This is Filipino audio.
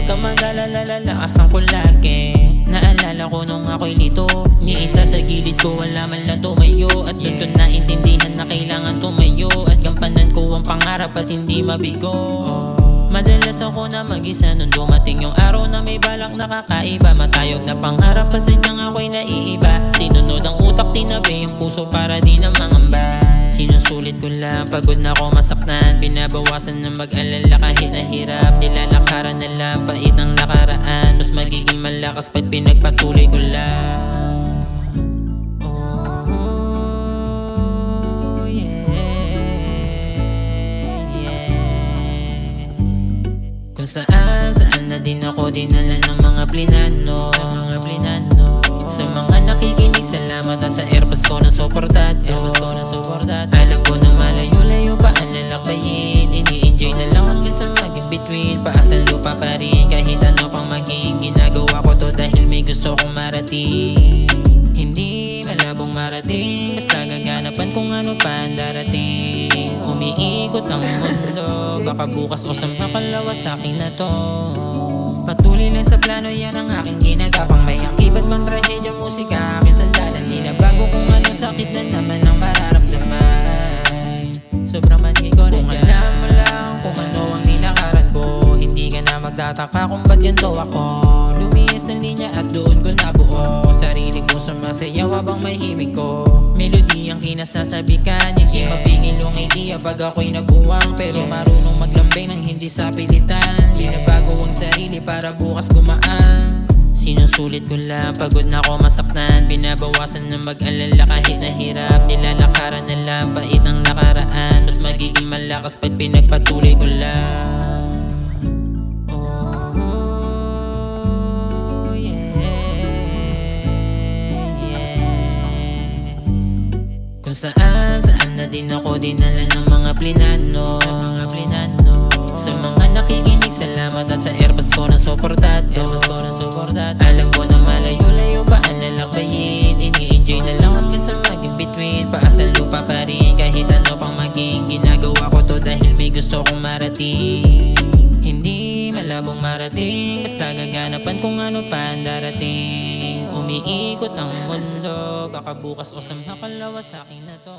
Huwag ka mag-alala, lakasan ko lagi. Naalala ko nung ako'y lito, ni isa sa gilid ko wala man lang tumayo. At doon ko naintindihan na kailangan tumayo, at gampanan ko ang pangarap at hindi mabigo. Madalas ako na mag-isa nung dumating yung araw na may balak na kakaiba. Matayog na pangarap pa sadyang ako'y naiiba. Sinunod ang utak, tinabi ang puso para di na mangamba. Sinusulit ko lang, pagod na ako masaktan. Binabawasan na mag-alala kahit nahirap. Nilalakaran na lang, pait ang nakaraan. Mas magiging malakas pag pinagpatuloy ko lang. Kung saan na din ako dinala ng mga plinano. Sa mga nakikinig, salamat. At sa airpads ko na suportado. Alam ko na malayo-layo pa ang lalakayin. Ini-enjoy na lang hanggang sa mag-in-between. Paasal lupa pa rin kahit ano pang maging. Ginagawa ko to dahil may gusto kong marating. Hindi malabong marating, basta gaganapan kung ano pa ang darating. Umiikot ang mundo, baka bukas o sa makalawa sa'kin na to. Patuloy lang sa plano, yan ang aking ginagapang. May akibat mang trahedya, musika aking sandalan. Di na bago kung ano, sakit na naman ang mararamdaman. Sobrang manhid ko na dyan. Kung alam mo lang kung ano ang nilakaran ko, hindi ka na magtataka kung ba't ganito ako. Lumiis ang linya at doon ko nabuo sarili ko sa masayaw habang may himig ko. Melody ang kinasasabikan, hindi mapigil yung idea pag ako'y nabuwang. Pero marunong maglambing ng hindi sa pilitan. Binabago ang sarili para bukas gumaan. Sinusulit ko lang, pagod na ako masaktan. Binabawasan na mag-alala kahit nahirap. Nilalakaran na lang, pait ang nakaraan. Mas magiging malakas pag pinagpatuloy ko lang. Kung saan na din ako dinala ng mga plinano. Sa mga nakikinig, salamat. At sa airpads ko na suportado. Alam ko na malayo-layo pa ang lalakayin. Ini-enjoy na lang hanggang sa mag-in-between. Paasal lupa pa rin kahit ano pang maging. Ginagawa ko to dahil may gusto kong marating. Hindi malabong marating, basta gaganapan kung ano pa ang darating. Umiikot ang mundo, baka bukas o sa makalawa sa'kin na to.